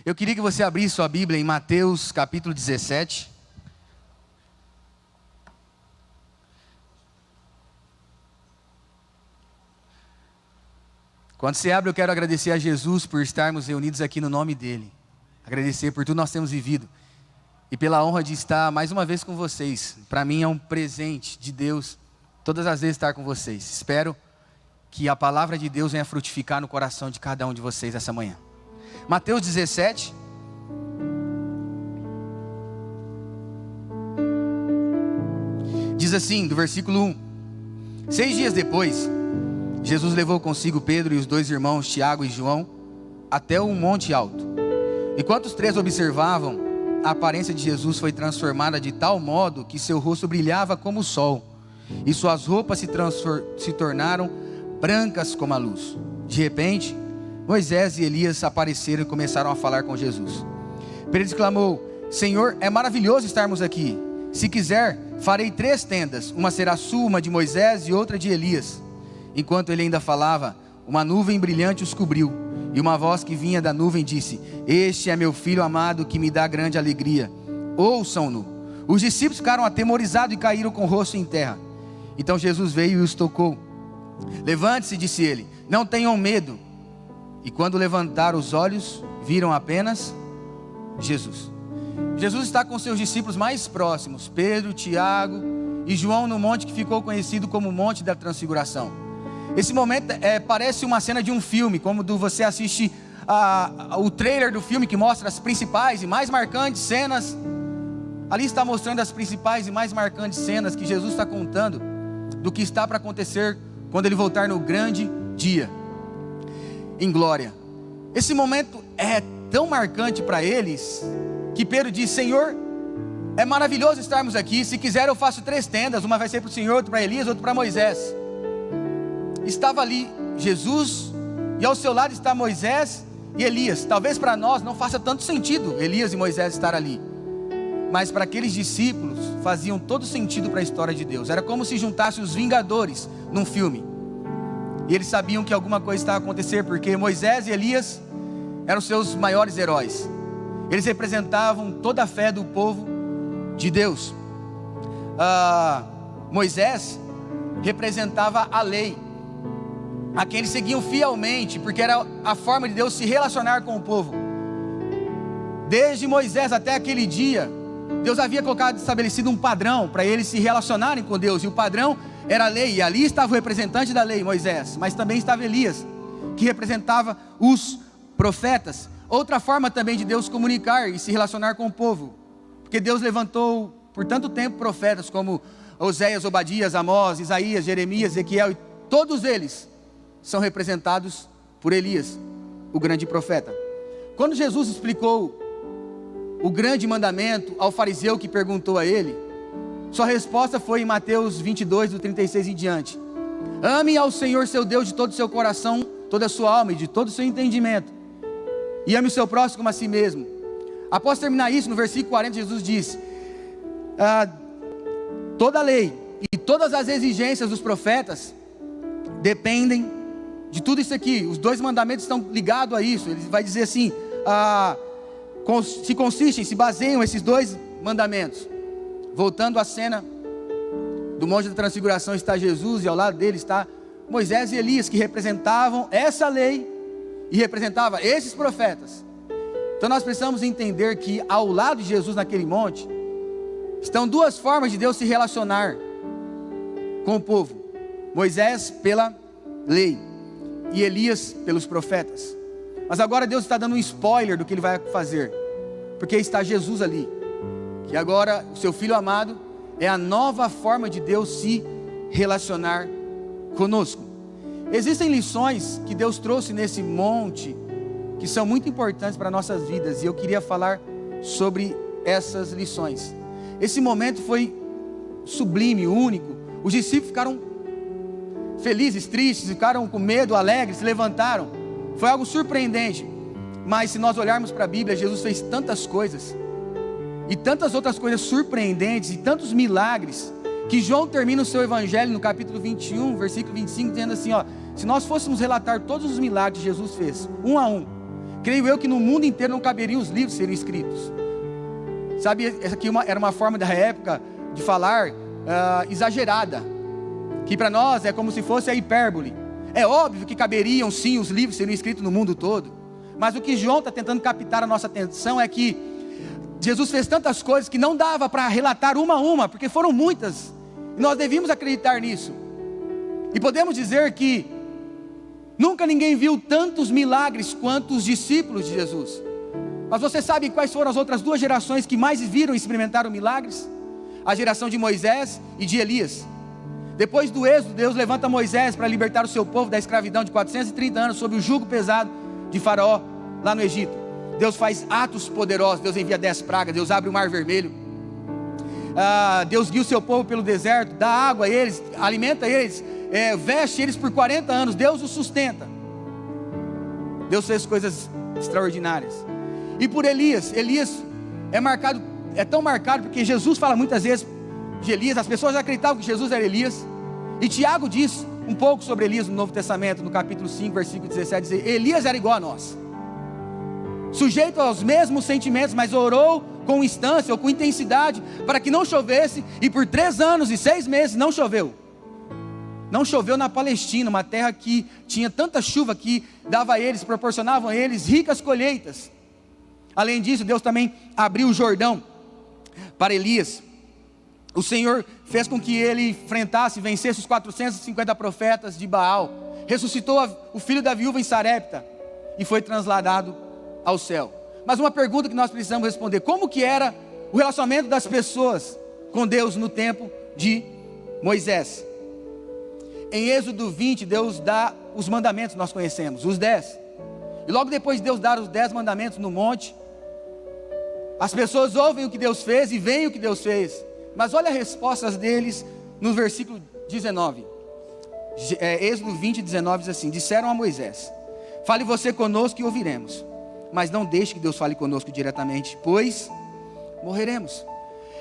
Eu queria que você abrisse sua Bíblia em Mateus capítulo 17. Quando você abre, eu quero agradecer a Jesus por estarmos reunidos aqui no nome dEle. Agradecer por tudo que nós temos vivido. E pela honra de estar mais uma vez com vocês. Para mim é um presente de Deus, todas as vezes estar com vocês. Espero que a palavra de Deus venha frutificar no coração de cada um de vocês essa manhã. Mateus 17. Diz assim, do versículo 1. 6 dias depois, Jesus levou consigo Pedro e os 2 irmãos, Tiago e João, até um monte alto. Enquanto os 3 observavam, a aparência de Jesus foi transformada de tal modo que seu rosto brilhava como o sol, e suas roupas se tornaram brancas como a luz. De repente, Moisés e Elias apareceram e começaram a falar com Jesus. Pedro exclamou: Senhor, é maravilhoso estarmos aqui. Se quiser, farei 3 tendas, uma será sua, uma de Moisés e outra de Elias. Enquanto ele ainda falava, uma nuvem brilhante os cobriu, e uma voz que vinha da nuvem disse: Este é meu filho amado, que me dá grande alegria. Ouçam-no. Os discípulos ficaram atemorizados e caíram com o rosto em terra. Então Jesus veio e os tocou. Levante-se, disse ele, não tenham medo. E quando levantaram os olhos, viram apenas Jesus. Jesus está com seus discípulos mais próximos, Pedro, Tiago e João, no monte que ficou conhecido como Monte da Transfiguração. Esse momento parece uma cena de um filme, como você assiste o trailer do filme que mostra as principais e mais marcantes cenas. Ali está mostrando as principais e mais marcantes cenas que Jesus está contando do que está para acontecer quando ele voltar no grande dia, em glória. Esse momento é tão marcante para eles, que Pedro diz: Senhor, é maravilhoso estarmos aqui. Se quiser eu faço 3 tendas, uma vai ser para o Senhor, outra para Elias, outra para Moisés. Estava ali Jesus, e ao seu lado está Moisés e Elias. Talvez para nós não faça tanto sentido Elias e Moisés estar ali, mas para aqueles discípulos faziam todo sentido para a história de Deus. Era como se juntasse os Vingadores num filme. E eles sabiam que alguma coisa estava a acontecer, porque Moisés e Elias eram seus maiores heróis. Eles representavam toda a fé do povo de Deus. Moisés representava a lei, a quem eles seguiam fielmente, porque era a forma de Deus se relacionar com o povo. Desde Moisés até aquele dia, Deus havia estabelecido um padrão para eles se relacionarem com Deus, e o padrão era a lei, e ali estava o representante da lei, Moisés, mas também estava Elias, que representava os profetas. Outra forma também de Deus comunicar e se relacionar com o povo, porque Deus levantou por tanto tempo profetas como Oséias, Obadias, Amós, Isaías, Jeremias, Ezequiel, e todos eles são representados por Elias, o grande profeta. Quando Jesus explicou o grande mandamento ao fariseu que perguntou a ele, sua resposta foi em Mateus 22, do 36 em diante: ame ao Senhor seu Deus de todo o seu coração, toda a sua alma e de todo o seu entendimento, e ame o seu próximo como a si mesmo. Após terminar isso, no versículo 40, Jesus disse: toda a lei e todas as exigências dos profetas dependem de tudo isso aqui. Os 2 mandamentos estão ligados a isso. Ele vai dizer assim, se baseiam esses 2 mandamentos. Voltando à cena do Monte da Transfiguração, está Jesus, e ao lado dele está Moisés e Elias, que representavam essa lei e representavam esses profetas. Então nós precisamos entender que ao lado de Jesus naquele monte estão 2 formas de Deus se relacionar com o povo: Moisés pela lei e Elias pelos profetas. Mas agora Deus está dando um spoiler do que Ele vai fazer, porque está Jesus ali, que agora o seu Filho amado é a nova forma de Deus se relacionar conosco. Existem lições que Deus trouxe nesse monte que são muito importantes para nossas vidas, e eu queria falar sobre essas lições. Esse momento foi sublime, único. Os discípulos ficaram felizes, tristes, ficaram com medo, alegres, se levantaram. Foi algo surpreendente. Mas se nós olharmos para a Bíblia, Jesus fez tantas coisas, e tantas outras coisas surpreendentes, e tantos milagres, que João termina o seu evangelho no capítulo 21, versículo 25, dizendo assim: se nós fôssemos relatar todos os milagres que Jesus fez, um a um, creio eu que no mundo inteiro não caberiam os livros serem escritos. Sabe, essa aqui era uma forma da época de falar exagerada, que para nós é como se fosse a hipérbole. É óbvio que caberiam sim os livros serem escritos no mundo todo, mas o que João está tentando captar a nossa atenção é que Jesus fez tantas coisas que não dava para relatar uma a uma, porque foram muitas, e nós devíamos acreditar nisso. E podemos dizer que nunca ninguém viu tantos milagres quanto os discípulos de Jesus. Mas você sabe quais foram as outras duas gerações que mais viram e experimentaram milagres? A geração de Moisés e de Elias. Depois do êxodo, Deus levanta Moisés para libertar o seu povo da escravidão de 430 anos sob o jugo pesado de Faraó lá no Egito. Deus faz atos poderosos, Deus envia 10 pragas, Deus abre o mar vermelho, Deus guia o seu povo pelo deserto, dá água a eles, alimenta eles, veste eles por 40 anos, Deus os sustenta. Deus fez coisas extraordinárias. E por Elias é tão marcado porque Jesus fala muitas vezes de Elias, as pessoas acreditavam que Jesus era Elias, e Tiago diz um pouco sobre Elias no Novo Testamento, no capítulo 5, versículo 17, diz: Elias era igual a nós, sujeito aos mesmos sentimentos, mas orou com instância ou com intensidade para que não chovesse, e por 3 anos e 6 meses não choveu. Não choveu na Palestina, uma terra que tinha tanta chuva que dava a eles, proporcionavam a eles ricas colheitas. Além disso, Deus também abriu o Jordão para Elias. O Senhor fez com que ele enfrentasse e vencesse os 450 profetas de Baal. Ressuscitou o filho da viúva em Sarepta e foi trasladado ao céu. Mas uma pergunta que nós precisamos responder: como que era o relacionamento das pessoas com Deus no tempo de Moisés? Em Êxodo 20, Deus dá os mandamentos, nós conhecemos, os 10. E logo depois de Deus dar os 10 mandamentos no monte, as pessoas ouvem o que Deus fez e veem o que Deus fez. Mas olha as respostas deles no versículo 19. Êxodo 20, 19 diz assim: disseram a Moisés: fale você conosco e ouviremos, mas não deixe que Deus fale conosco diretamente, pois morreremos.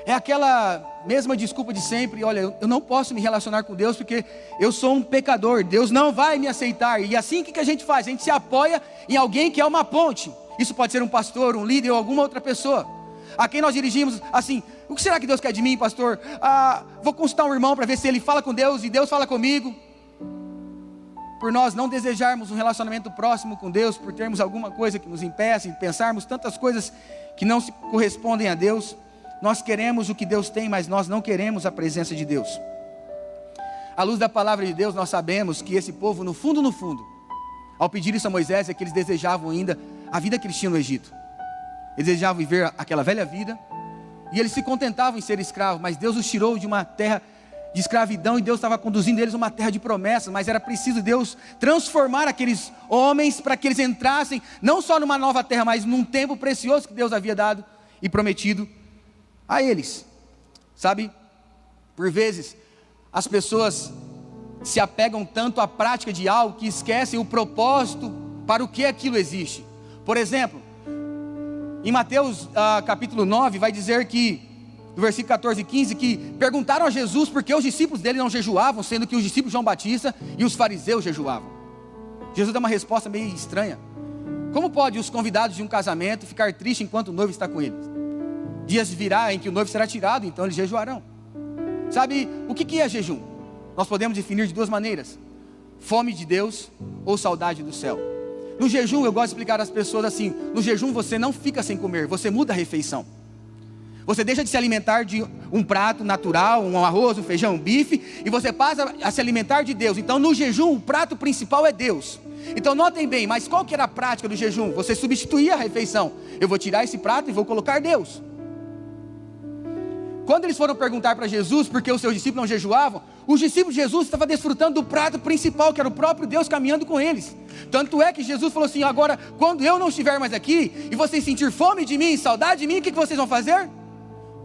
É aquela mesma desculpa de sempre: olha, eu não posso me relacionar com Deus porque eu sou um pecador, Deus não vai me aceitar. E assim, o que a gente faz? A gente se apoia em alguém que é uma ponte. Isso pode ser um pastor, um líder ou alguma outra pessoa a quem nós dirigimos assim: o que será que Deus quer de mim, pastor? Vou consultar um irmão para ver se ele fala com Deus e Deus fala comigo. Por nós não desejarmos um relacionamento próximo com Deus, por termos alguma coisa que nos impeça, pensarmos tantas coisas que não se correspondem a Deus, nós queremos o que Deus tem, mas nós não queremos a presença de Deus. À luz da palavra de Deus, nós sabemos que esse povo, no fundo, ao pedir isso a Moisés, é que eles desejavam ainda a vida que eles tinham no Egito. Eles desejavam viver aquela velha vida, e eles se contentavam em ser escravos, mas Deus os tirou de uma terra de escravidão, e Deus estava conduzindo eles a uma terra de promessas, mas era preciso Deus transformar aqueles homens, para que eles entrassem, não só numa nova terra, mas num tempo precioso que Deus havia dado e prometido a eles. Sabe, por vezes, as pessoas se apegam tanto à prática de algo, que esquecem o propósito para o que aquilo existe. Por exemplo, em Mateus capítulo 9, vai dizer que, no versículo 14 e 15, que perguntaram a Jesus por que os discípulos dele não jejuavam, sendo que os discípulos de João Batista e os fariseus jejuavam. Jesus dá uma resposta meio estranha: como pode os convidados de um casamento ficar tristes enquanto o noivo está com eles? Dias virá em que o noivo será tirado, então eles jejuarão. Sabe, o que é jejum? Nós podemos definir de 2 maneiras: fome de Deus ou saudade do céu. No jejum, eu gosto de explicar às pessoas assim: no jejum você não fica sem comer, você muda a refeição. Você deixa de se alimentar de um prato natural, um arroz, um feijão, um bife, e você passa a se alimentar de Deus. Então no jejum, o prato principal é Deus. Então notem bem, mas qual que era a prática do jejum? Você substituía a refeição: eu vou tirar esse prato e vou colocar Deus. Quando eles foram perguntar para Jesus por que os seus discípulos não jejuavam, os discípulos de Jesus estavam desfrutando do prato principal, que era o próprio Deus caminhando com eles. Tanto é que Jesus falou assim: agora, quando eu não estiver mais aqui, e vocês sentir fome de mim, saudade de mim, o que vocês vão fazer?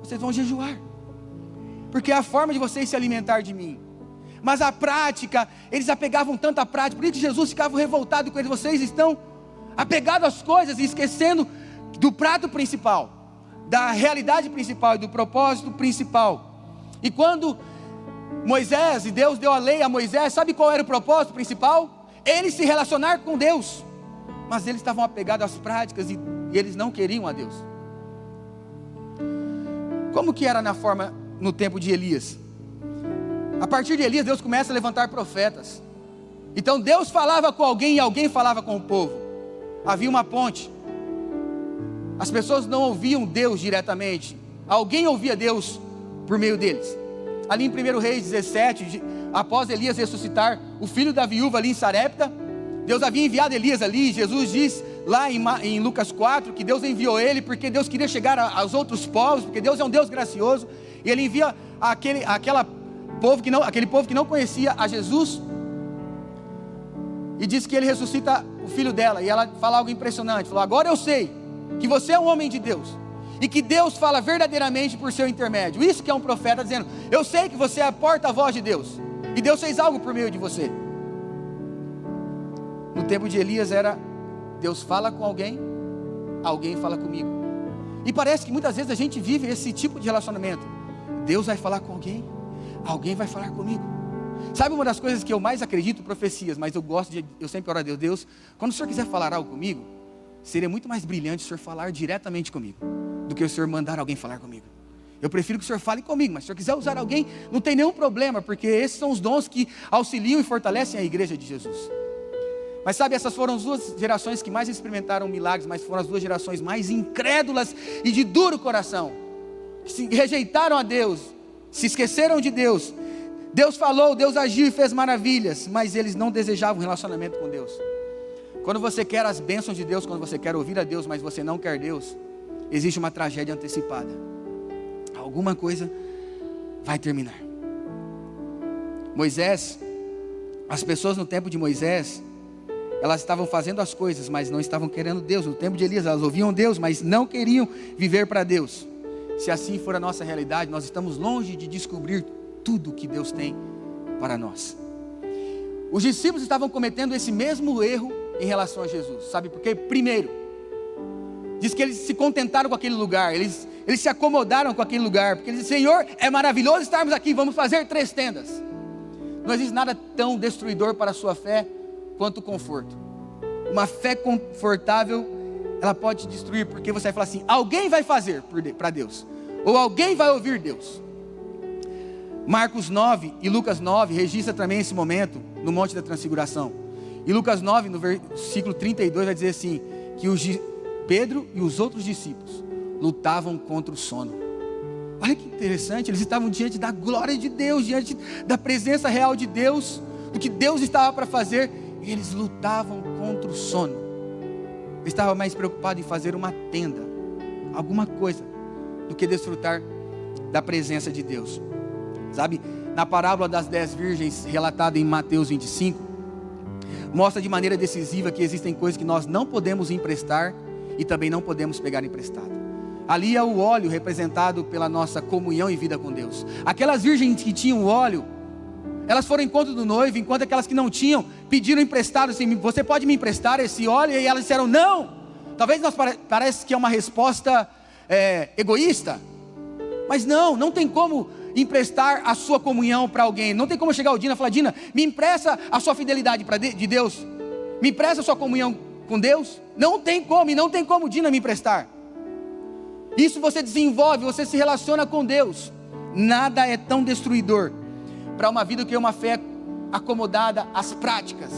Vocês vão jejuar, porque é a forma de vocês se alimentar de mim. Mas a prática, eles apegavam tanto à prática, por isso que Jesus ficava revoltado com eles: vocês estão apegados às coisas e esquecendo do prato principal, da realidade principal e do propósito principal. E quando Moisés, e Deus deu a lei a Moisés, sabe qual era o propósito principal? Ele se relacionar com Deus. mas eles estavam apegados às práticas e eles não queriam a Deus. Como que era no tempo de Elias? A partir de Elias, Deus começa a levantar profetas. Então Deus falava com alguém e alguém falava com o povo. Havia uma ponte. As pessoas não ouviam Deus diretamente. Alguém ouvia Deus por meio deles. Ali em 1 Reis 17, após Elias ressuscitar o filho da viúva ali em Sarepta, Deus havia enviado Elias ali. Jesus diz lá em Lucas 4 que Deus enviou ele porque Deus queria chegar aos outros povos, porque Deus é um Deus gracioso, e ele envia aquele povo que não conhecia a Jesus, e diz que ele ressuscita o filho dela, e ela fala algo impressionante, falou: agora eu sei que você é um homem de Deus, e que Deus fala verdadeiramente por seu intermédio. Isso que é um profeta dizendo: eu sei que você é a porta-voz de Deus, e Deus fez algo por meio de você. No tempo de Elias era: Deus fala com alguém, alguém fala comigo. E parece que muitas vezes a gente vive esse tipo de relacionamento: Deus vai falar com alguém, alguém vai falar comigo. Sabe uma das coisas que eu mais acredito? Profecias. Mas eu sempre oro a Deus: Deus, quando o Senhor quiser falar algo comigo, seria muito mais brilhante o Senhor falar diretamente comigo do que o Senhor mandar alguém falar comigo. Eu prefiro que o Senhor fale comigo, mas se o Senhor quiser usar alguém, não tem nenhum problema, porque esses são os dons que auxiliam e fortalecem a igreja de Jesus. Mas sabe, essas foram as duas gerações que mais experimentaram milagres, mas foram as duas gerações mais incrédulas e de duro coração, que rejeitaram a Deus, se esqueceram de Deus. Deus falou, Deus agiu e fez maravilhas, mas eles não desejavam um relacionamento com Deus. Quando você quer as bênçãos de Deus, quando você quer ouvir a Deus, mas você não quer Deus, existe uma tragédia antecipada. Alguma coisa vai terminar. Moisés, as pessoas no tempo de Moisés, elas estavam fazendo as coisas, mas não estavam querendo Deus. No tempo de Elias, elas ouviam Deus, mas não queriam viver para Deus. Se assim for a nossa realidade, nós estamos longe de descobrir tudo que Deus tem para nós. Os discípulos estavam cometendo esse mesmo erro em relação a Jesus. Sabe por quê? Primeiro, diz que eles se contentaram com aquele lugar, eles se acomodaram com aquele lugar, porque eles dizem: Senhor, é maravilhoso estarmos aqui, vamos fazer 3 tendas. Não existe nada tão destruidor para a sua fé quanto o conforto. Uma fé confortável, ela pode te destruir, porque você vai falar assim: alguém vai fazer para Deus, ou alguém vai ouvir Deus. Marcos 9 e Lucas 9 registra também esse momento no Monte da Transfiguração. E Lucas 9, no versículo 32, vai dizer assim, que Pedro e os outros discípulos lutavam contra o sono. Olha que interessante, eles estavam diante da glória de Deus, diante da presença real de Deus, do que Deus estava para fazer, e eles lutavam contra o sono. Eles estavam mais preocupados em fazer uma tenda, alguma coisa, do que desfrutar da presença de Deus. Sabe, na parábola das 10 virgens, relatada em Mateus 25, mostra de maneira decisiva que existem coisas que nós não podemos emprestar e também não podemos pegar emprestado. Ali é o óleo representado pela nossa comunhão e vida com Deus. Aquelas virgens que tinham óleo, elas foram ao encontro do noivo, enquanto aquelas que não tinham, pediram emprestado, assim: você pode me emprestar esse óleo? E elas disseram: não. Talvez parece que é uma resposta egoísta, mas não tem como emprestar a sua comunhão para alguém. Não tem como chegar ao Dina e falar: Dina, me empresta a sua fidelidade de Deus, me empresta a sua comunhão com Deus. Não tem como, e não tem como Dina me emprestar. Isso você desenvolve, você se relaciona com Deus. Nada é tão destruidor para uma vida que é uma fé acomodada às práticas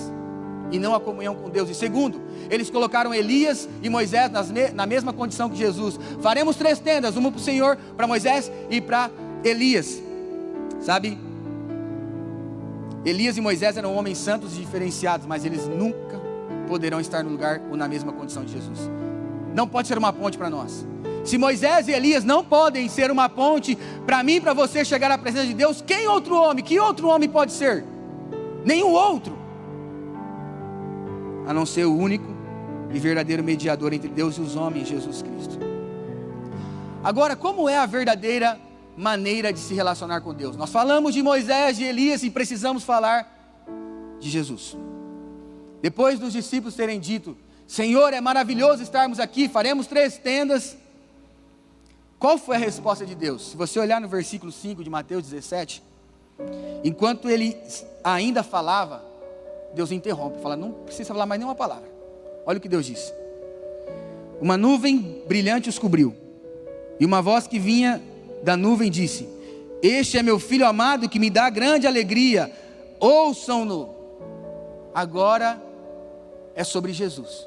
e não a comunhão com Deus. E segundo, eles colocaram Elias e Moisés na mesma condição que Jesus. Faremos 3 tendas, uma para o Senhor, para Moisés e para Elias. Sabe, Elias e Moisés eram homens santos e diferenciados, mas eles nunca poderão estar no lugar ou na mesma condição de Jesus. Não pode ser uma ponte para nós. Se Moisés e Elias não podem ser uma ponte para mim e para você chegar à presença de Deus, que outro homem pode ser? Nenhum outro, a não ser o único e verdadeiro mediador entre Deus e os homens, Jesus Cristo. Agora, como é a verdadeira maneira de se relacionar com Deus? Nós falamos de Moisés, de Elias, e precisamos falar de Jesus. Depois dos discípulos terem dito: Senhor, é maravilhoso estarmos aqui, faremos 3 tendas. Qual foi a resposta de Deus? Se você olhar no versículo 5 de Mateus 17, enquanto ele ainda falava, Deus interrompe, fala: não precisa falar mais nenhuma palavra, Olha o que Deus disse. Uma nuvem brilhante os cobriu, e uma voz que vinha da nuvem disse: este é meu filho amado, que me dá grande alegria, ouçam-no. Agora é sobre Jesus.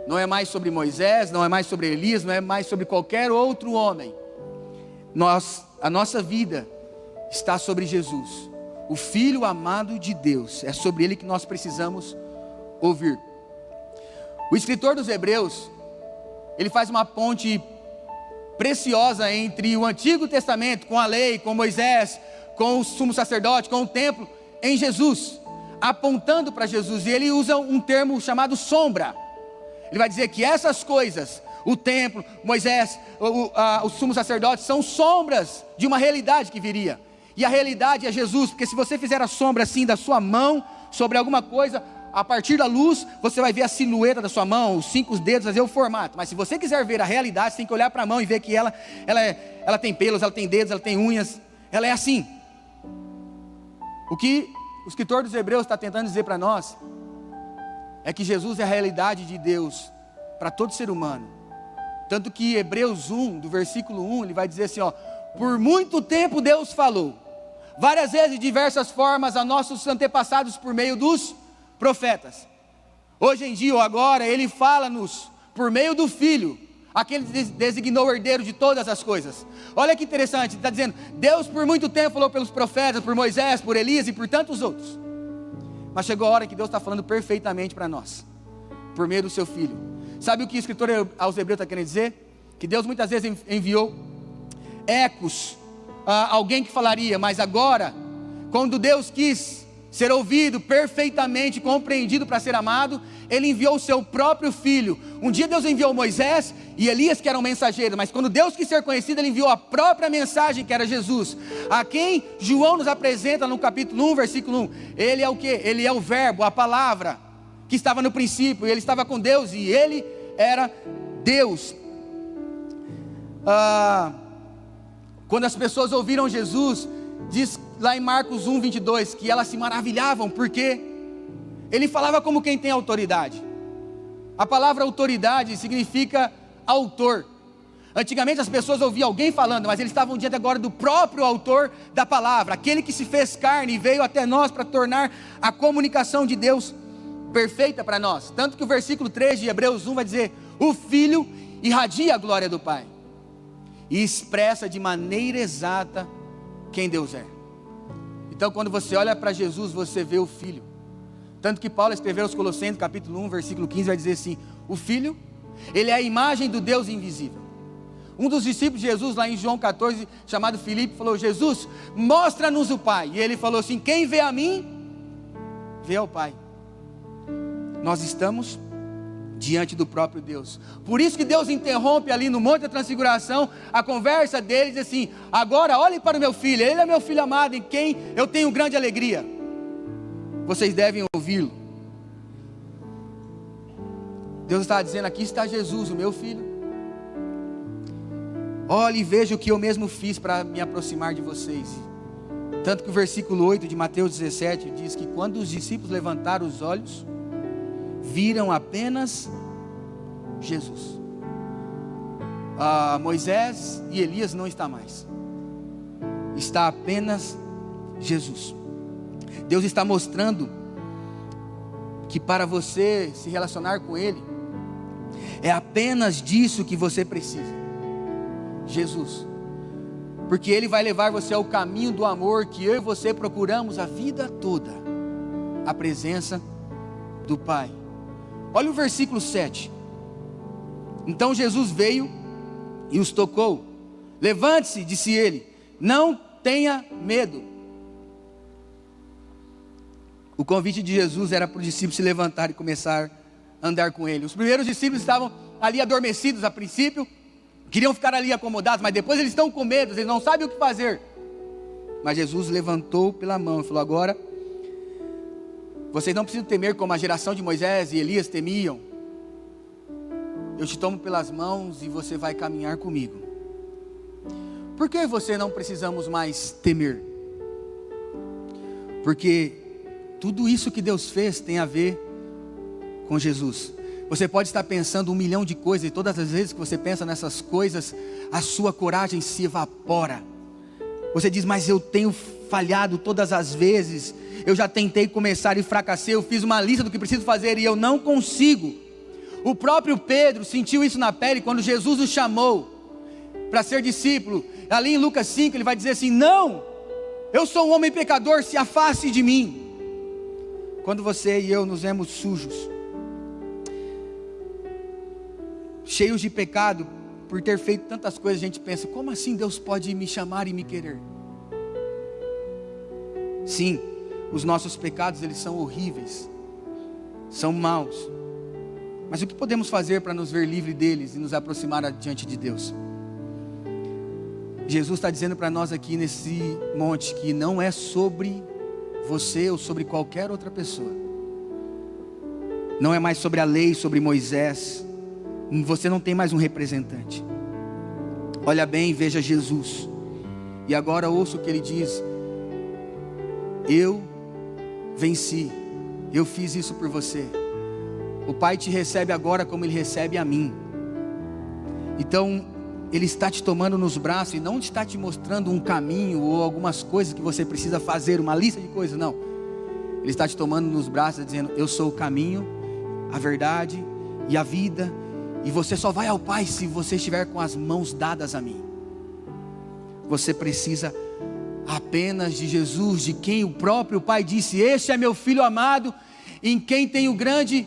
Não é mais sobre Moisés, não é mais sobre Elias, não é mais sobre qualquer outro homem. A nossa vida está sobre Jesus, o Filho amado de Deus. É sobre Ele que nós precisamos ouvir. O escritor dos Hebreus, ele faz uma ponte preciosa entre o Antigo Testamento, com a lei, com Moisés, com o sumo sacerdote, com o templo, em Jesus, apontando para Jesus. E ele usa um termo chamado sombra. Ele vai dizer que essas coisas, o templo, Moisés, o sumo sacerdote, são sombras de uma realidade que viria. E a realidade é Jesus, porque se você fizer a sombra assim da sua mão sobre alguma coisa, a partir da luz, você vai ver a silhueta da sua mão, os 5 dedos, fazer o formato. Mas se você quiser ver a realidade, você tem que olhar para a mão e ver que ela tem pelos, ela tem dedos, ela tem unhas, ela é assim. O que o escritor dos Hebreus está tentando dizer para nós é que Jesus é a realidade de Deus para todo ser humano. Tanto que Hebreus 1, do versículo 1, ele vai dizer assim, ó: por muito tempo Deus falou, várias vezes, de diversas formas, a nossos antepassados por meio dos profetas. Hoje em dia, ou agora, Ele fala-nos por meio do Filho, aquele que designou o herdeiro de todas as coisas. Olha que interessante, está dizendo, Deus por muito tempo falou pelos profetas, por Moisés, por Elias e por tantos outros. Mas chegou a hora que Deus está falando perfeitamente para nós, por meio do seu Filho. Sabe o que o escritor aos Hebreus está querendo dizer? Que Deus muitas vezes enviou ecos, alguém que falaria, mas agora, quando Deus quis ser ouvido, perfeitamente compreendido para ser amado, Ele enviou o seu próprio Filho. Um dia Deus enviou Moisés e Elias, que eram mensageiros, mas quando Deus quis ser conhecido, Ele enviou a própria mensagem, que era Jesus, a quem João nos apresenta no capítulo 1, versículo 1. Ele é o que? Ele é o verbo, a palavra, que estava no princípio, e Ele estava com Deus, e Ele era Deus. Quando as pessoas ouviram Jesus, diz lá em Marcos 1, 22, que elas se maravilhavam, porque Ele falava como quem tem autoridade. A palavra autoridade significa autor. Antigamente as pessoas ouviam alguém falando, mas eles estavam diante agora do próprio autor da palavra, aquele que se fez carne e veio até nós para tornar a comunicação de Deus perfeita para nós. Tanto que o versículo 3 de Hebreus 1 vai dizer: o Filho irradia a glória do Pai e expressa de maneira exata quem Deus é. Então quando você olha para Jesus, você vê o Filho. Tanto que Paulo escreveu aos Colossenses, capítulo 1, versículo 15, vai dizer assim: o Filho, Ele é a imagem do Deus invisível. Um dos discípulos de Jesus, lá em João 14, chamado Filipe, falou: Jesus, mostra-nos o Pai. E ele falou assim: quem vê a mim, vê ao Pai. Nós estamos diante do próprio Deus. Por isso que Deus interrompe ali no Monte da Transfiguração a conversa dele, diz assim: agora olhem para o meu filho, ele é meu filho amado, em quem eu tenho grande alegria. Vocês devem ouvi-lo. Deus está dizendo: aqui está Jesus, o meu filho. Olhe e veja o que eu mesmo fiz para me aproximar de vocês. Tanto que o versículo 8 de Mateus 17 diz que quando os discípulos levantaram os olhos, viram apenas Jesus. Moisés e Elias não está mais. Está apenas Jesus. Deus está mostrando que para você se relacionar com Ele, é apenas disso que você precisa: Jesus. Porque Ele vai levar você ao caminho do amor que eu e você procuramos a vida toda, a presença do Pai. Olha o versículo 7. Então Jesus veio e os tocou. Levante-se, disse Ele, não tenha medo. O convite de Jesus era para os discípulos se levantar e começar a andar com Ele. Os primeiros discípulos estavam ali adormecidos a princípio, queriam ficar ali acomodados, mas depois eles estão com medo, eles não sabem o que fazer. Mas Jesus levantou pela mão e falou: agora, vocês não precisam temer como a geração de Moisés e Elias temiam. Eu te tomo pelas mãos e você vai caminhar comigo. Por que você não precisamos mais temer? Porque tudo isso que Deus fez tem a ver com Jesus. Você pode estar pensando 1 milhão de coisas, e todas as vezes que você pensa nessas coisas, a sua coragem se evapora. Você diz, mas eu tenho falhado todas as vezes, eu já tentei começar e fracassei, eu fiz uma lista do que preciso fazer e eu não consigo. O próprio Pedro sentiu isso na pele quando Jesus o chamou para ser discípulo. Ali em Lucas 5 ele vai dizer assim, não, eu sou um homem pecador, se afaste de mim. Quando você e eu nos vemos sujos, cheios de pecado, por ter feito tantas coisas, a gente pensa, como assim Deus pode me chamar e me querer? Sim, os nossos pecados, eles são horríveis, são maus, mas o que podemos fazer para nos ver livre deles e nos aproximar diante de Deus? Jesus está dizendo para nós aqui nesse monte, que não é sobre você ou sobre qualquer outra pessoa, não é mais sobre a lei, sobre Moisés. Você não tem mais um representante. Olha bem, veja Jesus. E agora ouça o que ele diz. Eu venci. Eu fiz isso por você. O Pai te recebe agora como Ele recebe a mim. Então, Ele está te tomando nos braços e não está te mostrando um caminho ou algumas coisas que você precisa fazer, uma lista de coisas, não. Ele está te tomando nos braços dizendo, eu sou o caminho, a verdade e a vida. E você só vai ao Pai se você estiver com as mãos dadas a mim. Você precisa apenas de Jesus, de quem o próprio Pai disse, este é meu Filho amado, em quem tenho grande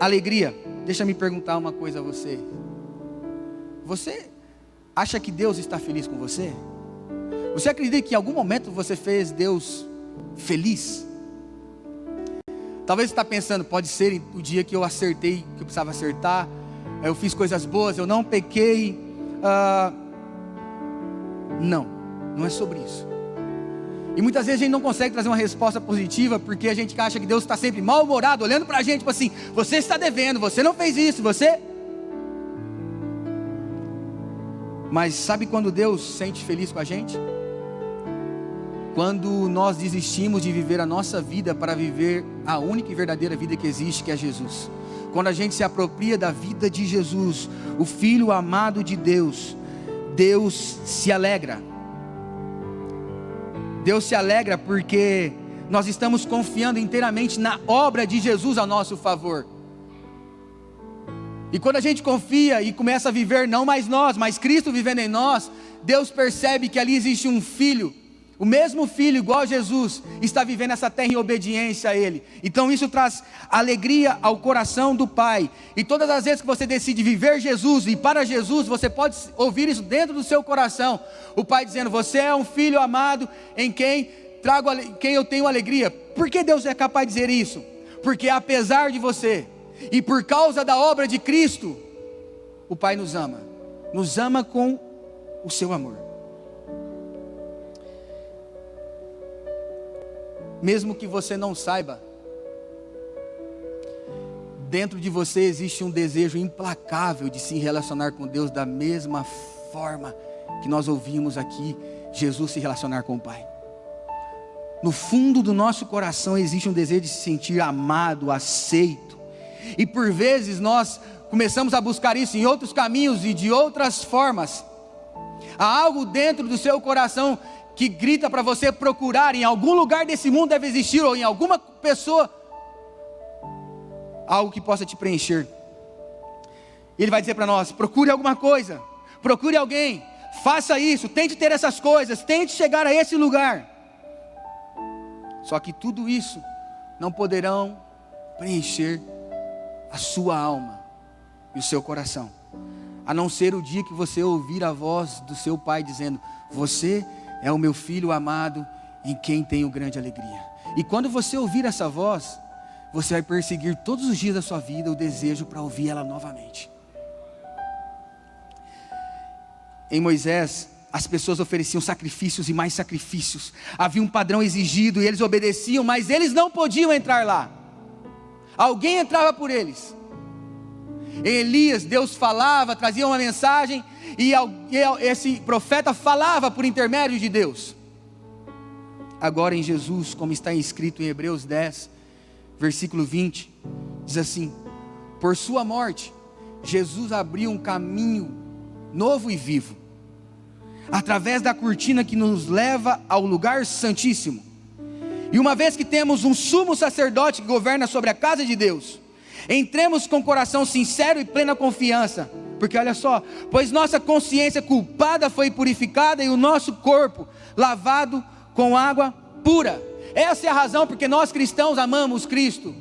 alegria. Deixa eu me perguntar uma coisa a você. Você acha que Deus está feliz com você? Você acredita que em algum momento você fez Deus feliz? Talvez você está pensando, pode ser o dia que eu acertei, que eu precisava acertar, eu fiz coisas boas, eu não pequei. Não é sobre isso. E muitas vezes a gente não consegue trazer uma resposta positiva, porque a gente acha que Deus está sempre mal-humorado, olhando para a gente, tipo assim, você está devendo, você não fez isso, você... Mas sabe quando Deus se sente feliz com a gente? Quando nós desistimos de viver a nossa vida para viver a única e verdadeira vida que existe, que é Jesus. Quando a gente se apropria da vida de Jesus, o Filho amado de Deus, Deus se alegra. Deus se alegra porque nós estamos confiando inteiramente na obra de Jesus a nosso favor. E quando a gente confia e começa a viver não mais nós, mas Cristo vivendo em nós, Deus percebe que ali existe um Filho, o mesmo Filho igual a Jesus, está vivendo essa terra em obediência a Ele. Então isso traz alegria ao coração do Pai. E todas as vezes que você decide viver Jesus e para Jesus, você pode ouvir isso dentro do seu coração. O Pai dizendo, você é um Filho amado em quem eu tenho alegria. Por que Deus é capaz de dizer isso? Porque apesar de você, e por causa da obra de Cristo, o Pai nos ama com o seu amor. Mesmo que você não saiba, dentro de você existe um desejo implacável de se relacionar com Deus da mesma forma que nós ouvimos aqui Jesus se relacionar com o Pai. No fundo do nosso coração existe um desejo de se sentir amado, aceito. E por vezes nós começamos a buscar isso em outros caminhos e de outras formas. Há algo dentro do seu coração que grita para você procurar, em algum lugar desse mundo deve existir, ou em alguma pessoa, algo que possa te preencher. Ele vai dizer para nós, procure alguma coisa, procure alguém, faça isso, tente ter essas coisas, tente chegar a esse lugar. Só que tudo isso não poderão preencher a sua alma e o seu coração, a não ser o dia que você ouvir a voz do seu Pai dizendo, você é o meu Filho amado, em quem tenho grande alegria. E quando você ouvir essa voz, você vai perseguir todos os dias da sua vida o desejo para ouvir ela novamente. Em Moisés, as pessoas ofereciam sacrifícios e mais sacrifícios. Havia um padrão exigido e eles obedeciam, mas eles não podiam entrar lá. Alguém entrava por eles. Em Elias, Deus falava, trazia uma mensagem, e esse profeta falava por intermédio de Deus. Agora em Jesus, como está escrito em Hebreus 10, versículo 20, diz assim, Por sua morte, Jesus abriu um caminho novo e vivo, através da cortina que nos leva ao lugar santíssimo. E uma vez que temos um sumo sacerdote que governa sobre a casa de Deus, entremos com coração sincero e plena confiança, porque olha só, pois nossa consciência culpada foi purificada e o nosso corpo lavado com água pura. Essa é a razão porque nós cristãos amamos Cristo,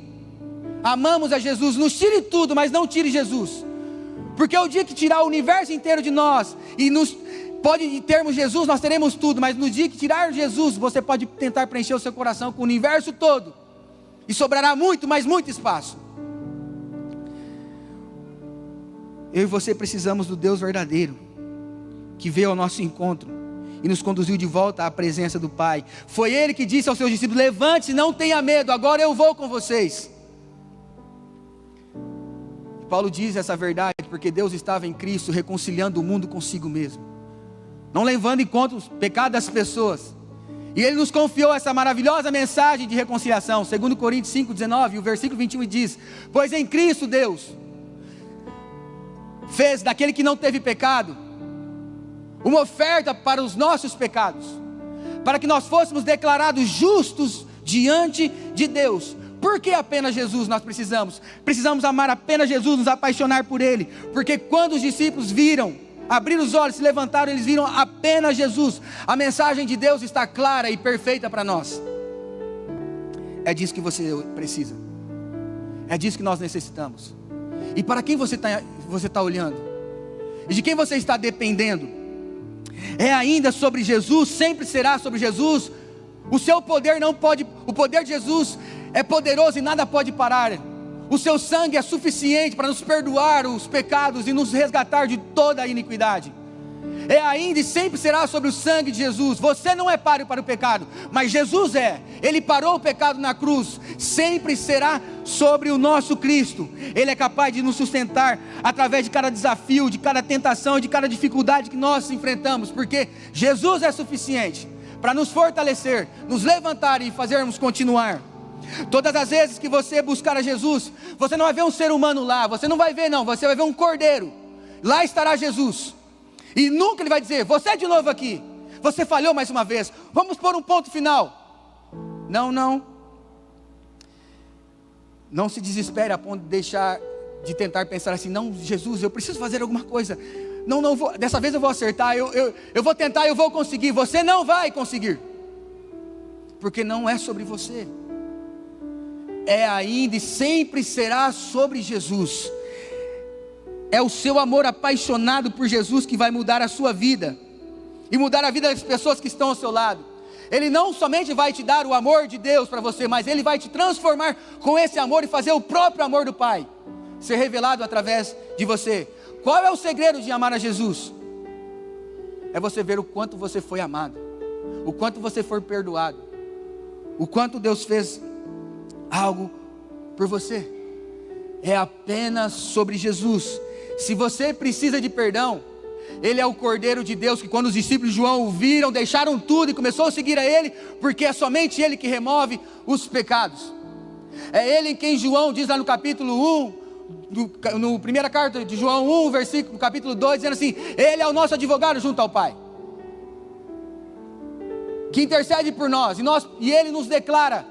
amamos a Jesus. Nos tire tudo, mas não tire Jesus, porque o dia que tirar o universo inteiro de nós e pode termos Jesus, nós teremos tudo, mas no dia que tirar Jesus, você pode tentar preencher o seu coração com o universo todo, e sobrará muito, mas muito espaço. Eu e você precisamos do Deus verdadeiro, que veio ao nosso encontro e nos conduziu de volta à presença do Pai. Foi Ele que disse aos seus discípulos: levante-se, não tenha medo, agora eu vou com vocês. Paulo diz essa verdade porque Deus estava em Cristo reconciliando o mundo consigo mesmo, não levando em conta os pecados das pessoas, e Ele nos confiou essa maravilhosa mensagem de reconciliação. 2 Coríntios 5,19, o versículo 21 diz: pois em Cristo Deus fez daquele que não teve pecado uma oferta para os nossos pecados, para que nós fôssemos declarados justos diante de Deus. Por que apenas Jesus nós precisamos amar apenas Jesus, nos apaixonar por Ele, porque quando os discípulos abriram os olhos, se levantaram, eles viram apenas Jesus. A mensagem de Deus está clara e perfeita para nós. É disso que você precisa, é disso que nós necessitamos. E para quem você está olhando? E de quem você está dependendo? É ainda sobre Jesus, sempre será sobre Jesus. O seu poder o poder de Jesus é poderoso e nada pode parar. O seu sangue é suficiente para nos perdoar os pecados e nos resgatar de toda a iniquidade. É ainda e sempre será sobre o sangue de Jesus. Você não é páreo para o pecado, mas Jesus é. Ele parou o pecado na cruz. Sempre será sobre o nosso Cristo. Ele é capaz de nos sustentar através de cada desafio, de cada tentação, de cada dificuldade que nós enfrentamos, porque Jesus é suficiente para nos fortalecer, nos levantar e fazermos continuar. Todas as vezes que você buscar a Jesus, você não vai ver um ser humano lá, você não vai ver não, você vai ver um cordeiro. Lá estará Jesus. E nunca Ele vai dizer: você de novo aqui, você falhou mais uma vez, vamos pôr um ponto final. Não se desespere a ponto de tentar pensar assim: não, Jesus, eu preciso fazer alguma coisa, não vou, dessa vez eu vou acertar, eu vou tentar, eu vou conseguir. Você não vai conseguir, porque não é sobre você, é ainda e sempre será sobre Jesus. É o seu amor apaixonado por Jesus que vai mudar a sua vida e mudar a vida das pessoas que estão ao seu lado. Ele não somente vai te dar o amor de Deus para você, mas Ele vai te transformar com esse amor e fazer o próprio amor do Pai ser revelado através de você. Qual é o segredo de amar a Jesus? É você ver o quanto você foi amado, o quanto você foi perdoado, o quanto Deus fez algo por você. É apenas sobre Jesus. Se você precisa de perdão, Ele é o Cordeiro de Deus que, quando os discípulos de João o viram, deixaram tudo e começou a seguir a Ele, porque é somente Ele que remove os pecados. É Ele em quem João diz lá no capítulo 1, no primeira carta de João 1, versículo, capítulo 2, dizendo assim: Ele é o nosso advogado junto ao Pai, que intercede por nós, e Ele nos declara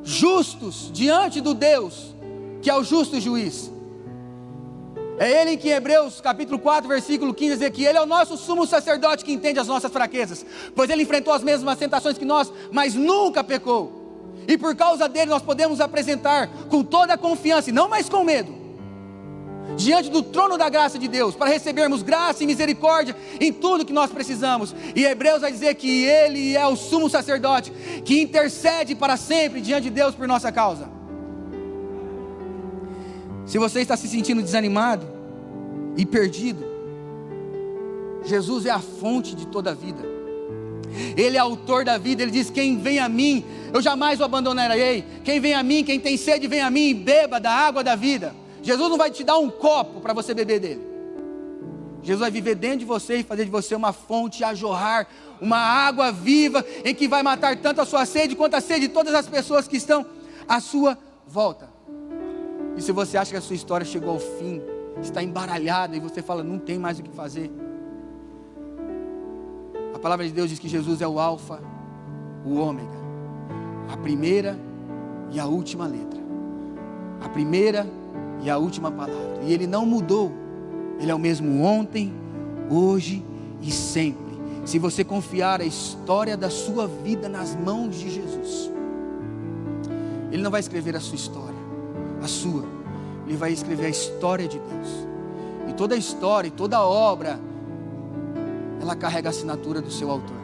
justos diante do Deus que é o justo juiz. É Ele que em Hebreus capítulo 4, versículo 15 diz que Ele é o nosso sumo sacerdote que entende as nossas fraquezas, pois Ele enfrentou as mesmas tentações que nós, mas nunca pecou. E por causa dele nós podemos apresentar com toda a confiança, e não mais com medo, diante do trono da graça de Deus, para recebermos graça e misericórdia em tudo que nós precisamos. E Hebreus vai dizer que Ele é o sumo sacerdote que intercede para sempre diante de Deus por nossa causa. Se você está se sentindo desanimado e perdido, Jesus é a fonte de toda a vida. Ele é autor da vida. Ele diz: quem vem a mim, eu jamais o abandonarei. Quem vem a mim, quem tem sede, vem a mim e beba da água da vida. Jesus não vai te dar um copo para você beber dele. Jesus vai viver dentro de você e fazer de você uma fonte a jorrar, uma água viva, em que vai matar tanto a sua sede quanto a sede de todas as pessoas que estão à sua volta. E se você acha que a sua história chegou ao fim, está embaralhada e você fala, não tem mais o que fazer. A palavra de Deus diz que Jesus é o alfa, o ômega, a primeira e a última letra, a primeira e a última palavra. E Ele não mudou. Ele é o mesmo ontem, hoje e sempre. Se você confiar a história da sua vida nas mãos de Jesus, Ele não vai escrever a sua história, a sua. Ele vai escrever a história de Deus. E toda a história e toda a obra, ela carrega a assinatura do seu autor.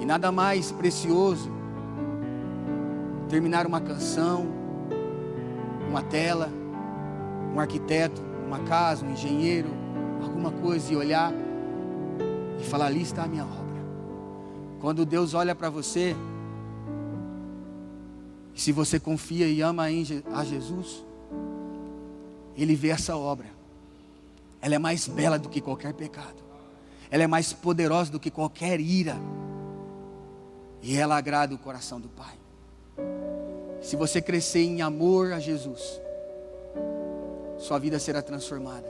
E nada mais precioso terminar uma canção, uma tela, um arquiteto, uma casa, um engenheiro, alguma coisa, e olhar e falar, ali está a minha obra. Quando Deus olha para você, e se você confia e ama a Jesus, Ele vê essa obra. Ela é mais bela do que qualquer pecado. Ela é mais poderosa do que qualquer ira. E ela agrada o coração do Pai. Se você crescer em amor a Jesus, sua vida será transformada.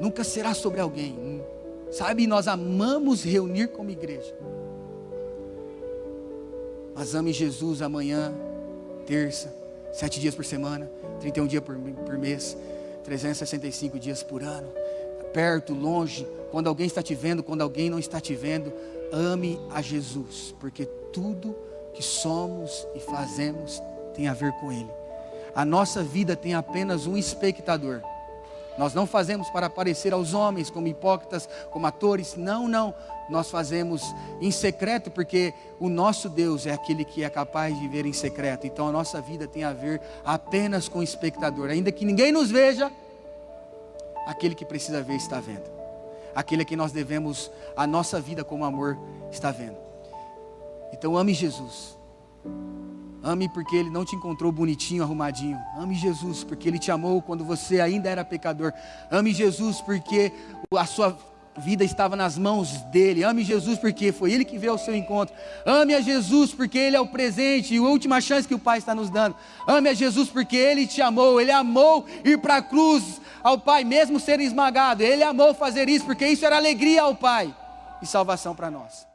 Nunca será sobre alguém. Sabe, nós amamos reunir como igreja. Mas ame Jesus amanhã, terça, 7 dias por semana, 31 dias por mês, 365 dias por ano, perto, longe, quando alguém está te vendo, quando alguém não está te vendo, ame a Jesus, porque tudo que somos e fazemos tem a ver com Ele. A nossa vida tem apenas um espectador. Nós não fazemos para aparecer aos homens como hipócritas, como atores, não. Nós fazemos em secreto, porque o nosso Deus é aquele que é capaz de ver em secreto. Então a nossa vida tem a ver apenas com o espectador. Ainda que ninguém nos veja, aquele que precisa ver está vendo. Aquele a quem nós devemos a nossa vida como amor está vendo. Então ame Jesus. Ame porque Ele não te encontrou bonitinho, arrumadinho. Ame Jesus porque Ele te amou quando você ainda era pecador. Ame Jesus porque a sua vida estava nas mãos dEle. Ame Jesus porque foi Ele que veio ao seu encontro. Ame a Jesus porque Ele é o presente e a última chance que o Pai está nos dando. Ame a Jesus porque Ele te amou. Ele amou ir para a cruz ao Pai, mesmo ser esmagado. Ele amou fazer isso porque isso era alegria ao Pai e salvação para nós.